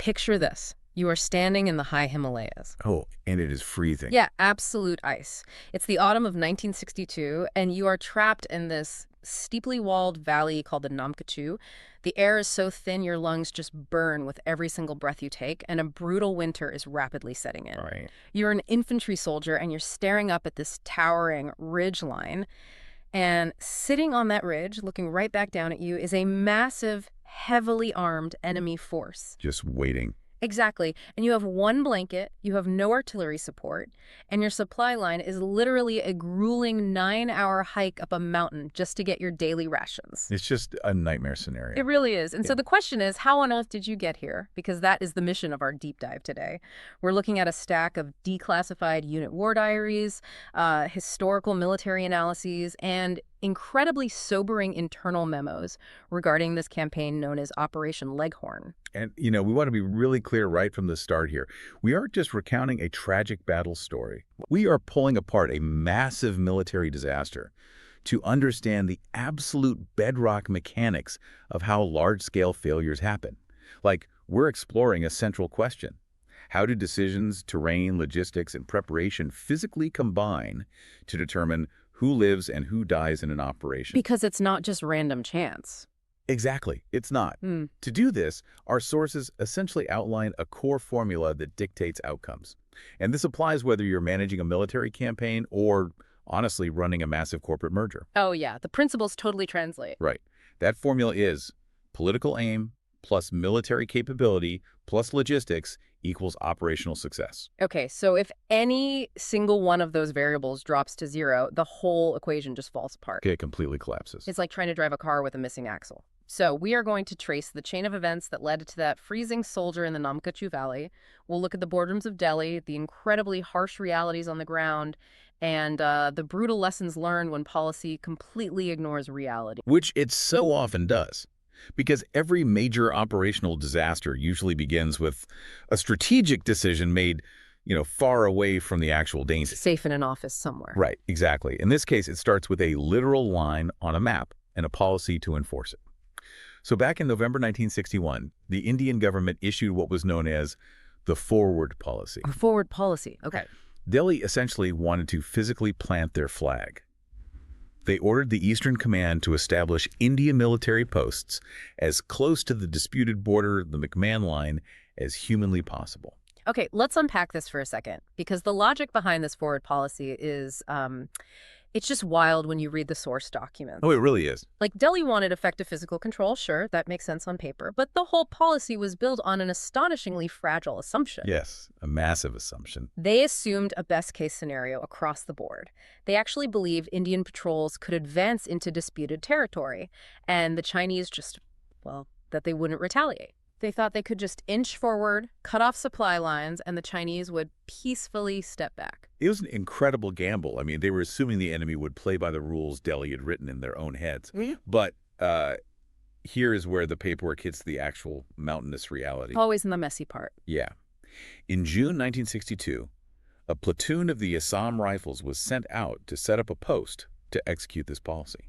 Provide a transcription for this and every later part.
Picture this. You are standing in the high Himalayas. Oh, and it is freezing. Yeah, absolute ice. It's the autumn of 1962, and you are trapped in this steeply walled valley called the Namkachu. The air is so thin your lungs just burn with every single breath you take, and a brutal winter is rapidly setting in. Right. You're an infantry soldier, and you're staring up at this towering ridge line. And sitting on that ridge, looking right back down at you, is a massive, heavily armed enemy force. Just waiting. Exactly. And you have one blanket, you have no artillery support, and your supply line is literally a grueling 9-hour hike up a mountain just to get your daily rations. It's just a nightmare scenario. It really is. And Yeah. so the question is, how on earth did you get here? Because that is the mission of our deep dive today. We're looking at a stack of declassified unit war diaries, historical military analyses, and incredibly sobering internal memos regarding this campaign known as Operation Leghorn. And, we want to be really clear right from the start here. We aren't just recounting a tragic battle story. We are pulling apart a massive military disaster to understand the absolute bedrock mechanics of how large-scale failures happen. Like, we're exploring a central question. How do decisions, terrain, logistics, and preparation physically combine to determine who lives and who dies in an operation? Because it's not just random chance. Exactly. It's not. To do this, our sources essentially outline a core formula that dictates outcomes. And this applies whether you're managing a military campaign or, honestly, running a massive corporate merger. Oh, yeah. The principles totally translate. Right. That formula is political aim plus military capability plus logistics equals operational success. Okay, so if any single one of those variables drops to zero, the whole equation just falls apart. Okay, it completely collapses. It's like trying to drive a car with a missing axle. So we are going to trace the chain of events that led to that freezing soldier in the Namkachu Valley. We'll look at the boardrooms of Delhi, the incredibly harsh realities on the ground, and the brutal lessons learned when policy completely ignores reality. Which it so often does. Because every major operational disaster usually begins with a strategic decision made, far away from the actual danger. Safe in an office somewhere. Right, exactly. In this case, it starts with a literal line on a map and a policy to enforce it. So back in November 1961, the Indian government issued what was known as the Forward Policy. Forward policy. Okay. Delhi essentially wanted to physically plant their flag. They ordered the Eastern Command to establish Indian military posts as close to the disputed border, the McMahon Line, as humanly possible. Okay, let's unpack this for a second, because the logic behind this forward policy is, it's just wild when you read the source documents. Oh, it really is. Like, Delhi wanted effective physical control, sure, that makes sense on paper, but the whole policy was built on an astonishingly fragile assumption. Yes, a massive assumption. They assumed a best-case scenario across the board. They actually believed Indian patrols could advance into disputed territory, and the Chinese that they wouldn't retaliate. They thought they could just inch forward, cut off supply lines, and the Chinese would peacefully step back. It was an incredible gamble. I mean, they were assuming the enemy would play by the rules Delhi had written in their own heads. But here is where the paperwork hits the actual mountainous reality. Always in the messy part. Yeah. In June 1962, a platoon of the Assam Rifles was sent out to set up a post to execute this policy.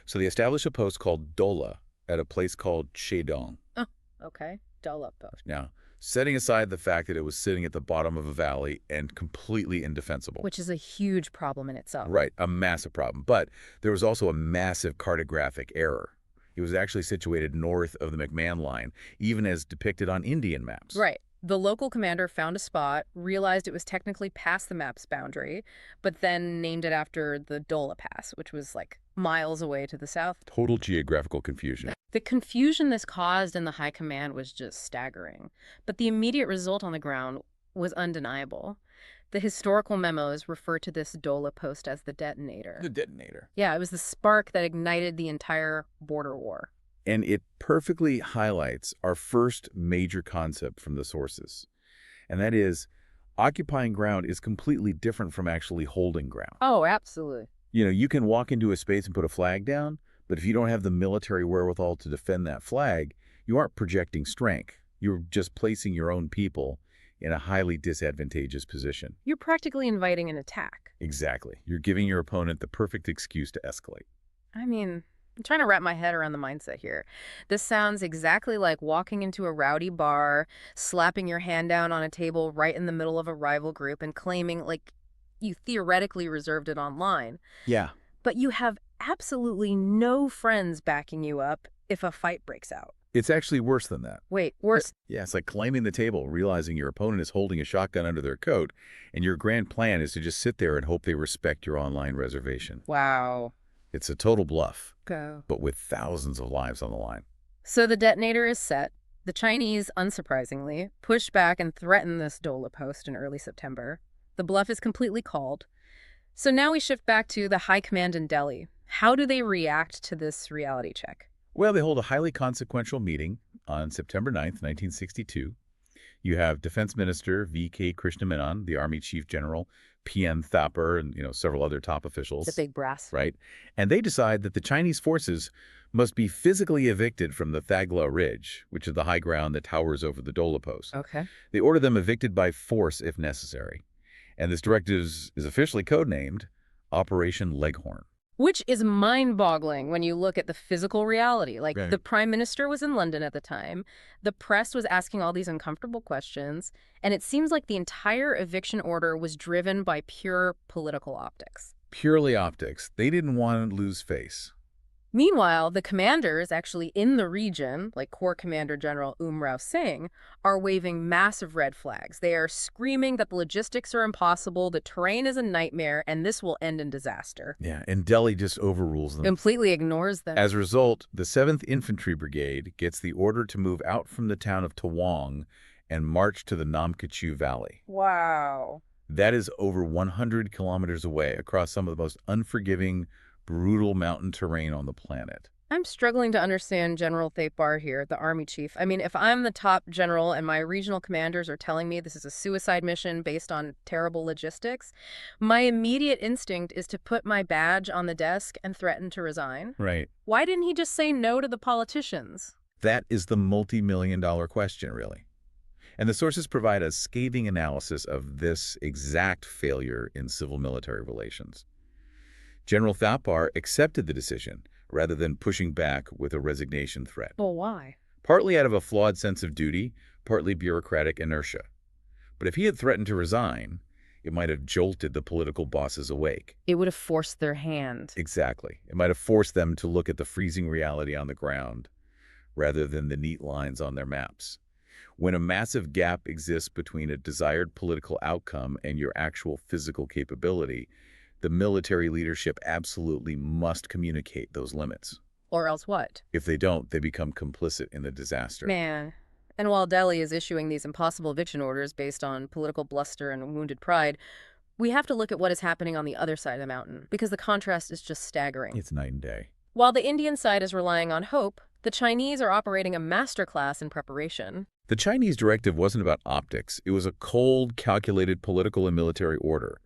So they established a post called Dola at a place called Shedong. Oh, okay. Dola post. Now, setting aside the fact that it was sitting at the bottom of a valley and completely indefensible. Which is a huge problem in itself. Right, a massive problem. But there was also a massive cartographic error. It was actually situated north of the McMahon Line, even as depicted on Indian maps. Right. The local commander found a spot, realized it was technically past the map's boundary, but then named it after the Dola Pass, which was like miles away to the south. Total geographical confusion. The confusion this caused in the high command was just staggering, but the immediate result on the ground was undeniable. The historical memos refer to this Dola post as the detonator. The detonator. Yeah, it was the spark that ignited the entire border war. And it perfectly highlights our first major concept from the sources. And that is, occupying ground is completely different from actually holding ground. Oh, absolutely. You can walk into a space and put a flag down, but if you don't have the military wherewithal to defend that flag, you aren't projecting strength. You're just placing your own people in a highly disadvantageous position. You're practically inviting an attack. Exactly. You're giving your opponent the perfect excuse to escalate. I mean, I'm trying to wrap my head around the mindset here. This sounds exactly like walking into a rowdy bar, slapping your hand down on a table right in the middle of a rival group and claiming, like, you theoretically reserved it online. Yeah. But you have absolutely no friends backing you up if a fight breaks out. It's actually worse than that. Wait, worse. Yeah, it's like claiming the table, realizing your opponent is holding a shotgun under their coat, and your grand plan is to just sit there and hope they respect your online reservation. Wow. It's a total bluff, Go. but with thousands of lives on the line. So the detonator is set. The Chinese, unsurprisingly, push back and threaten this Dola post in early September. The bluff is completely called. So now we shift back to the high command in Delhi. How do they react to this reality check? Well, they hold a highly consequential meeting on September 9th, 1962. You have Defense Minister V.K. Krishnamenon, the Army Chief General, P.M. Thapar, and several other top officials. The big brass. Right? And they decide that the Chinese forces must be physically evicted from the Thagla Ridge, which is the high ground that towers over the Dola post. Okay. They order them evicted by force if necessary. And this directive is officially codenamed Operation LEGHORN. Which is mind-boggling when you look at the physical reality. Like, Right. the prime minister was in London at the time, the press was asking all these uncomfortable questions, and it seems like the entire eviction order was driven by pure political optics. Purely optics. They didn't want to lose face. Meanwhile, the commanders actually in the region, like Corps Commander General Rao Singh, are waving massive red flags. They are screaming that the logistics are impossible, the terrain is a nightmare, and this will end in disaster. Yeah, and Delhi just overrules them. Completely ignores them. As a result, the 7th Infantry Brigade gets the order to move out from the town of Tawang and march to the Namkachu Valley. Wow. That is over 100 kilometers away across some of the most unforgiving, brutal mountain terrain on the planet. I'm struggling to understand General Thapar here, the Army chief. I mean, if I'm the top general and my regional commanders are telling me this is a suicide mission based on terrible logistics, my immediate instinct is to put my badge on the desk and threaten to resign. Right. Why didn't he just say no to the politicians? That is the multi-million-dollar question, really. And the sources provide a scathing analysis of this exact failure in civil-military relations. General Thapar accepted the decision rather than pushing back with a resignation threat. Well, why? Partly out of a flawed sense of duty, partly bureaucratic inertia. But if he had threatened to resign, it might have jolted the political bosses awake. It would have forced their hand. Exactly. It might have forced them to look at the freezing reality on the ground rather than the neat lines on their maps. When a massive gap exists between a desired political outcome and your actual physical capability, the military leadership absolutely must communicate those limits. Or else what? If they don't, they become complicit in the disaster. Man. And while Delhi is issuing these impossible eviction orders based on political bluster and wounded pride, we have to look at what is happening on the other side of the mountain, because the contrast is just staggering. It's night and day. While the Indian side is relying on hope, the Chinese are operating a masterclass in preparation. The Chinese directive wasn't about optics. It was a cold, calculated political and military order.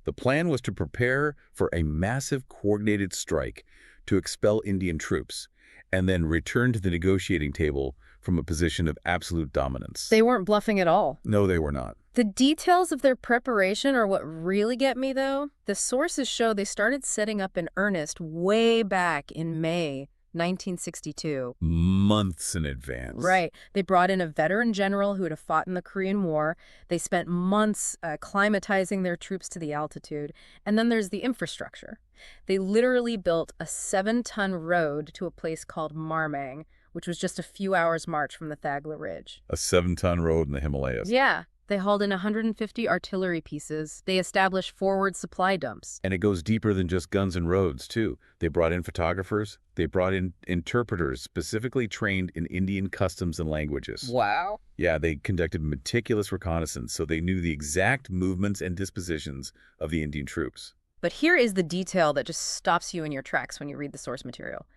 The plan was to prepare for a massive coordinated strike to expel Indian troops and then return to the negotiating table from a position of absolute dominance. They weren't bluffing at all. No, they were not. The details of their preparation are what really get me, though. The sources show they started setting up in earnest way back in May 1962. Months in advance. Right. They brought in a veteran general who had fought in the Korean War. They spent months acclimatizing their troops to the altitude. And then there's the infrastructure. They literally built a 7-ton road to a place called Marmang, which was just a few hours' march from the Thagla Ridge. A 7-ton road in the Himalayas. Yeah. They hauled in 150 artillery pieces. They established forward supply dumps. And it goes deeper than just guns and roads, too. They brought in photographers. They brought in interpreters specifically trained in Indian customs and languages. Wow. Yeah, they conducted meticulous reconnaissance, so they knew the exact movements and dispositions of the Indian troops. But here is the detail that just stops you in your tracks when you read the source material.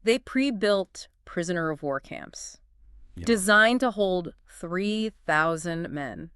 They pre-built prisoner of war camps, designed to hold 3,000 men.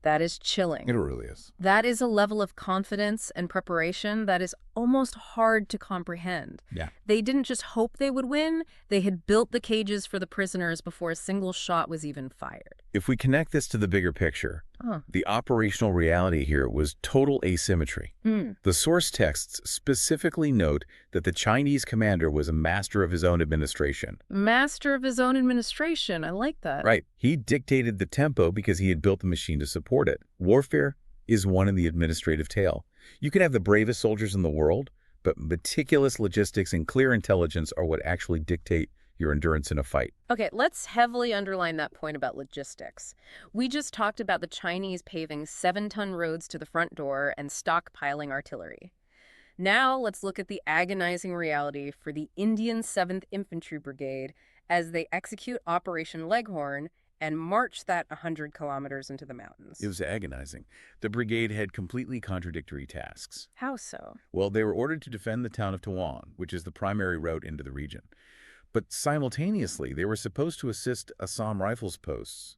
That is chilling. It really is. That is a level of confidence and preparation that is almost hard to comprehend. Yeah. They didn't just hope they would win. They had built the cages for the prisoners before a single shot was even fired. If we connect this to the bigger picture, Huh. The operational reality here was total asymmetry. Mm. The source texts specifically note that the Chinese commander was a master of his own administration. Master of his own administration. I like that. Right. He dictated the tempo because he had built the machine to support it. Warfare is one in the administrative tale. You can have the bravest soldiers in the world, but meticulous logistics and clear intelligence are what actually dictate your endurance in a fight. Okay, let's heavily underline that point about logistics. We just talked about the Chinese paving 7-ton roads to the front door and stockpiling artillery. Now let's look at the agonizing reality for the Indian 7th Infantry Brigade as they execute Operation Leghorn and march that 100 kilometers into the mountains. It was agonizing. The brigade had completely contradictory tasks. How so? Well, they were ordered to defend the town of Tawan, which is the primary route into the region. But simultaneously, they were supposed to assist Assam Rifles posts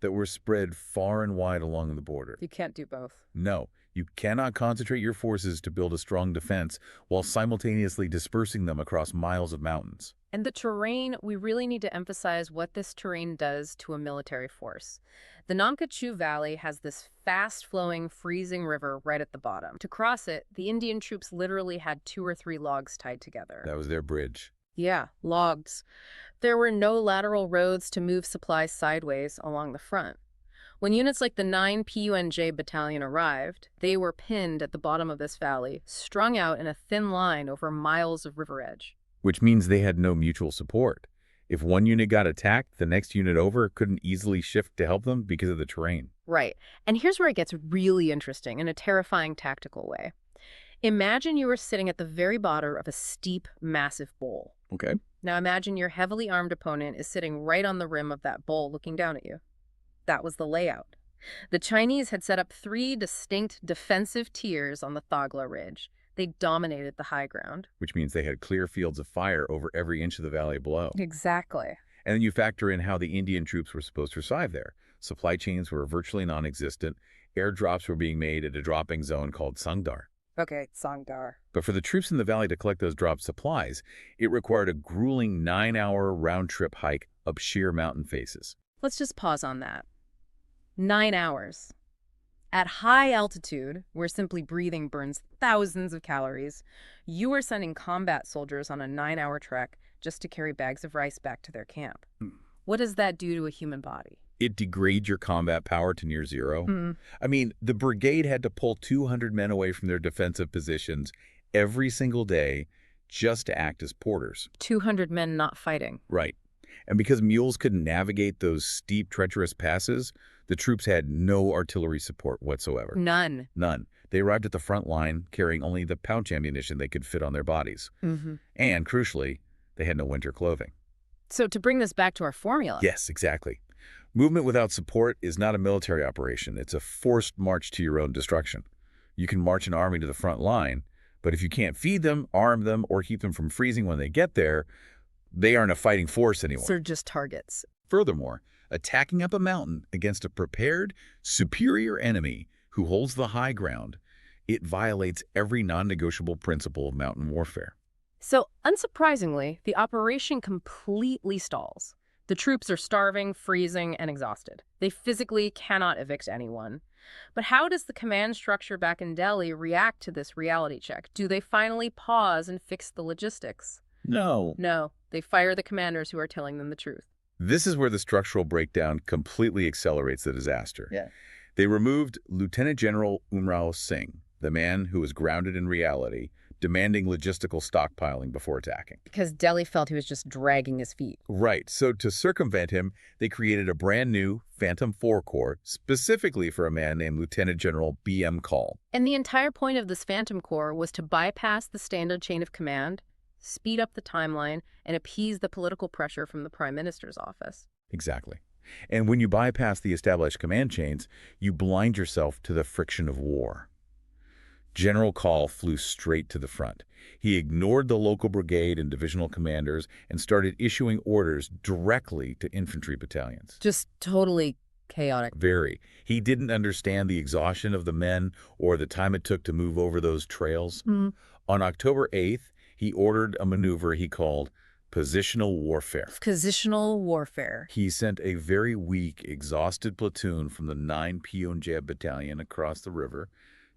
that were spread far and wide along the border. You can't do both. No, you cannot concentrate your forces to build a strong defense while simultaneously dispersing them across miles of mountains. And the terrain, we really need to emphasize what this terrain does to a military force. The Namkachu Valley has this fast-flowing, freezing river right at the bottom. To cross it, the Indian troops literally had 2 or 3 logs tied together. That was their bridge. Yeah, logs. There were no lateral roads to move supplies sideways along the front. When units like the 9 PUNJ Battalion arrived, they were pinned at the bottom of this valley, strung out in a thin line over miles of river edge. Which means they had no mutual support. If one unit got attacked, the next unit over couldn't easily shift to help them because of the terrain. Right. And here's where it gets really interesting in a terrifying tactical way. Imagine you were sitting at the very bottom of a steep, massive bowl. Okay. Now imagine your heavily armed opponent is sitting right on the rim of that bowl looking down at you. That was the layout. The Chinese had set up 3 distinct defensive tiers on the Thagla Ridge. They dominated the high ground. Which means they had clear fields of fire over every inch of the valley below. Exactly. And then you factor in how the Indian troops were supposed to survive there. Supply chains were virtually non-existent. Airdrops were being made at a dropping zone called Sangdar. Okay, Sangdar. But for the troops in the valley to collect those dropped supplies, it required a grueling 9-hour round-trip hike up sheer mountain faces. Let's just pause on that. 9 hours. At high altitude, where simply breathing burns thousands of calories, you are sending combat soldiers on a 9-hour trek just to carry bags of rice back to their camp. What does that do to a human body? It degrades your combat power to near zero. Mm. I mean, the brigade had to pull 200 men away from their defensive positions every single day just to act as porters. 200 men not fighting. Right. And because mules couldn't navigate those steep, treacherous passes, the troops had no artillery support whatsoever. None. None. They arrived at the front line carrying only the pouch ammunition they could fit on their bodies. Mm-hmm. And, crucially, they had no winter clothing. So to bring this back to our formula. Yes, exactly. Movement without support is not a military operation. It's a forced march to your own destruction. You can march an army to the front line, but if you can't feed them, arm them, or keep them from freezing when they get there, they aren't a fighting force anymore. They're just targets. Furthermore, attacking up a mountain against a prepared, superior enemy who holds the high ground, it violates every non-negotiable principle of mountain warfare. So, unsurprisingly, the operation completely stalls. The troops are starving, freezing, and exhausted. They physically cannot evict anyone. But how does the command structure back in Delhi react to this reality check? Do they finally pause and fix the logistics? No. No, they fire the commanders who are telling them the truth. This is where the structural breakdown completely accelerates the disaster. Yeah. They removed Lieutenant General Umrao Singh, the man who was grounded in reality, demanding logistical stockpiling before attacking. Because Delhi felt he was just dragging his feet. Right. So to circumvent him, they created a brand new Phantom IV Corps specifically for a man named Lieutenant General B.M. Kaul. And the entire point of this Phantom Corps was to bypass the standard chain of command, speed up the timeline, and appease the political pressure from the Prime Minister's office. Exactly. And when you bypass the established command chains, you blind yourself to the friction of war. General Kaul flew straight to the front. He ignored the local brigade and divisional commanders and started issuing orders directly to infantry battalions. Just totally chaotic. Very. He didn't understand the exhaustion of the men or the time it took to move over those trails. Mm. On October 8th, he ordered a maneuver he called Positional warfare. Positional warfare. He sent a very weak, exhausted platoon from the 9 Pyongyang Battalion across the river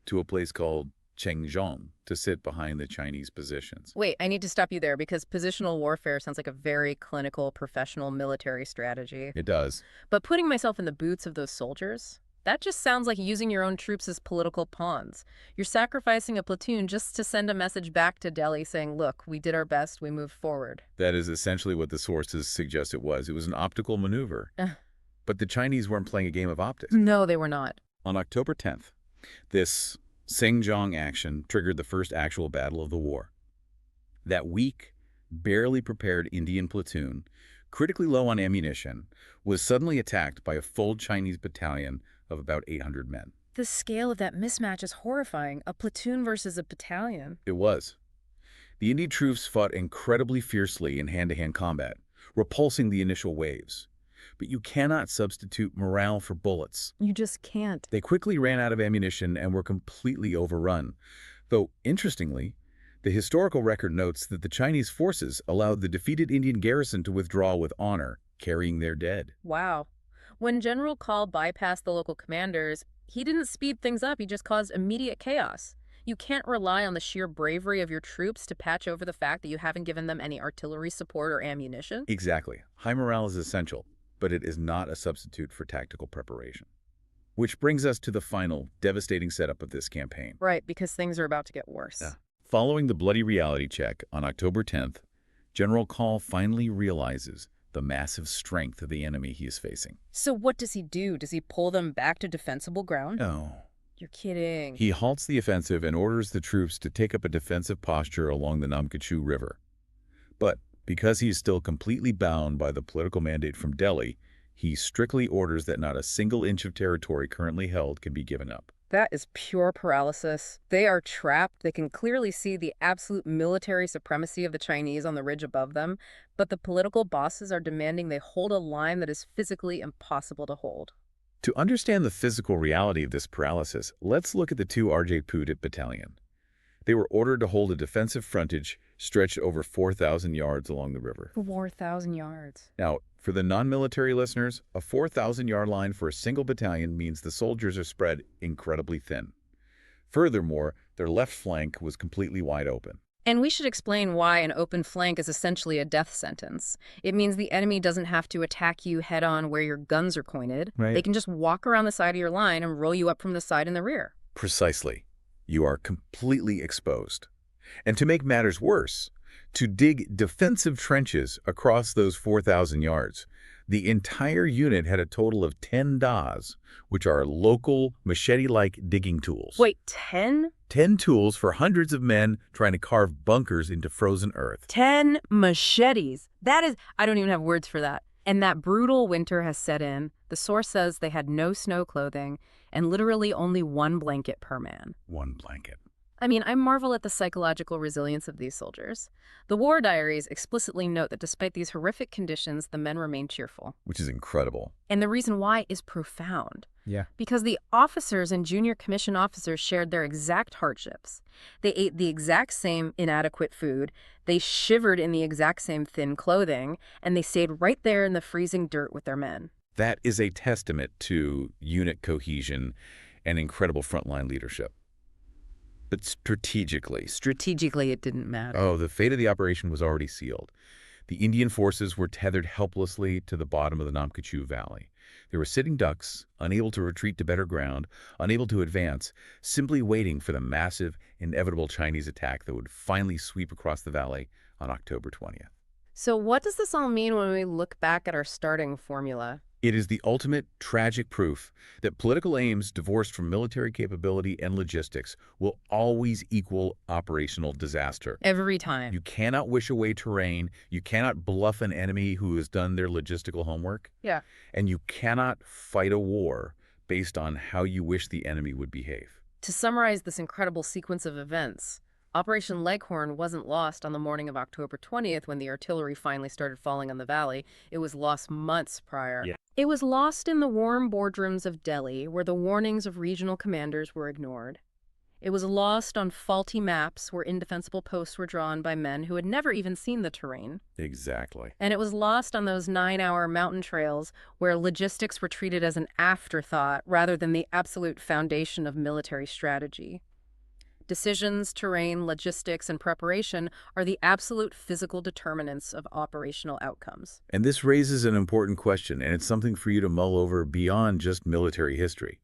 to a place called Chengzhong to sit behind the Chinese positions. Wait, I need to stop you there because positional warfare sounds like a very clinical, professional military strategy. It does. But putting myself in the boots of those soldiers, that just sounds like using your own troops as political pawns. You're sacrificing a platoon just to send a message back to Delhi saying, look, we did our best, we moved forward. That is essentially what the sources suggest it was. It was an optical maneuver. But the Chinese weren't playing a game of optics. No, they were not. On October 10th, this Xinjiang action triggered the first actual battle of the war. That weak, barely prepared Indian platoon, critically low on ammunition, was suddenly attacked by a full Chinese battalion of about 800 men. The scale of that mismatch is horrifying. A platoon versus a battalion. It was. The Indian troops fought incredibly fiercely in hand-to-hand combat, repulsing the initial waves. But you cannot substitute morale for bullets. You just can't. They quickly ran out of ammunition and were completely overrun. Though, interestingly, the historical record notes that the Chinese forces allowed the defeated Indian garrison to withdraw with honor, carrying their dead. Wow. When General Call bypassed the local commanders, he didn't speed things up, he just caused immediate chaos. You can't rely on the sheer bravery of your troops to patch over the fact that you haven't given them any artillery support or ammunition. Exactly. High morale is essential, but it is not a substitute for tactical preparation. Which brings us to the final, devastating setup of this campaign. Right, because things are about to get worse. Following the bloody reality check on October 10th, General Call finally realizes the massive strength of the enemy he is facing. So what does he do? Does he pull them back to defensible ground? No. You're kidding. He halts the offensive and orders the troops to take up a defensive posture along the Namkachu River. But because he is still completely bound by the political mandate from Delhi, he strictly orders that not a single inch of territory currently held can be given up. That is pure paralysis. They are trapped. They can clearly see the absolute military supremacy of the Chinese on the ridge above them, but the political bosses are demanding they hold a line that is physically impossible to hold. To understand the physical reality of this paralysis, let's look at the 2 Rajput Battalion. They were ordered to hold a defensive frontage stretched over 4,000 yards along the river. 4,000 yards. Now, for the non-military listeners, a 4,000-yard line for a single battalion means the soldiers are spread incredibly thin. Furthermore, their left flank was completely wide open. And we should explain why an open flank is essentially a death sentence. It means the enemy doesn't have to attack you head-on where your guns are pointed. Right. They can just walk around the side of your line and roll you up from the side and the rear. Precisely. You are completely exposed. And to make matters worse, to dig defensive trenches across those 4,000 yards, the entire unit had a total of 10 DAs, which are local machete-like digging tools. Wait, 10? 10 tools for hundreds of men trying to carve bunkers into frozen earth. 10 machetes. That is, I don't even have words for that. And that brutal winter has set in. The source says they had no snow clothing and literally only 1 blanket per man. 1 blanket. I mean, I marvel at the psychological resilience of these soldiers. The war diaries explicitly note that despite these horrific conditions, the men remain cheerful. Which is incredible. And the reason why is profound. Yeah. Because the officers and junior commissioned officers shared their exact hardships. They ate the exact same inadequate food, they shivered in the exact same thin clothing, and they stayed right there in the freezing dirt with their men. That is a testament to unit cohesion and incredible frontline leadership. But strategically, it didn't matter. oh, the fate of the operation was already sealed. The Indian forces were tethered helplessly to the bottom of the Namkachu Valley. They were sitting ducks, unable to retreat to better ground, unable to advance, simply waiting for the massive, inevitable Chinese attack that would finally sweep across the valley on October 20th. So what does this all mean when we look back at our starting formula? It is the ultimate tragic proof that political aims divorced from military capability and logistics will always equal operational disaster. Every time. You cannot wish away terrain, you cannot bluff an enemy who has done their logistical homework, Yeah. and you cannot fight a war based on how you wish the enemy would behave. To summarize this incredible sequence of events, Operation Leghorn wasn't lost on the morning of October 20th when the artillery finally started falling on the valley. It was lost months prior. Yeah. It was lost in the warm boardrooms of Delhi, where the warnings of regional commanders were ignored. It was lost on faulty maps where indefensible posts were drawn by men who had never even seen the terrain. Exactly. And it was lost on those 9-hour mountain trails where logistics were treated as an afterthought rather than the absolute foundation of military strategy. Decisions, terrain, logistics, and preparation are the absolute physical determinants of operational outcomes. And this raises an important question, and it's something for you to mull over beyond just military history.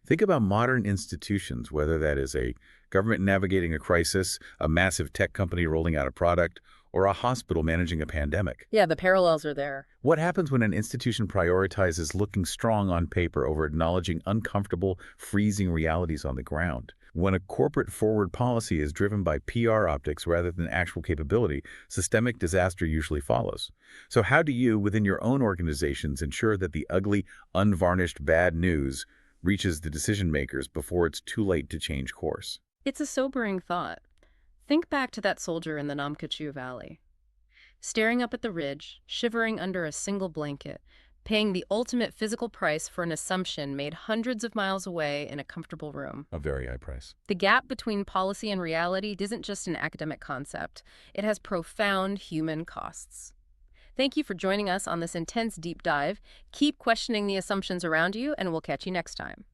Think about modern institutions, whether that is a government navigating a crisis, a massive tech company rolling out a product, or a hospital managing a pandemic. Yeah, the parallels are there. What happens when an institution prioritizes looking strong on paper over acknowledging uncomfortable, freezing realities on the ground? When a corporate forward policy is driven by PR optics rather than actual capability, systemic disaster usually follows. So how do you, within your own organizations, ensure that the ugly, unvarnished bad news reaches the decision makers before it's too late to change course? It's a sobering thought. Think back to that soldier in the Namkachu Valley, staring up at the ridge, shivering under a single blanket, paying the ultimate physical price for an assumption made hundreds of miles away in a comfortable room. A very high price. The gap between policy and reality isn't just an academic concept. It has profound human costs. Thank you for joining us on this intense deep dive. Keep questioning the assumptions around you, and we'll catch you next time.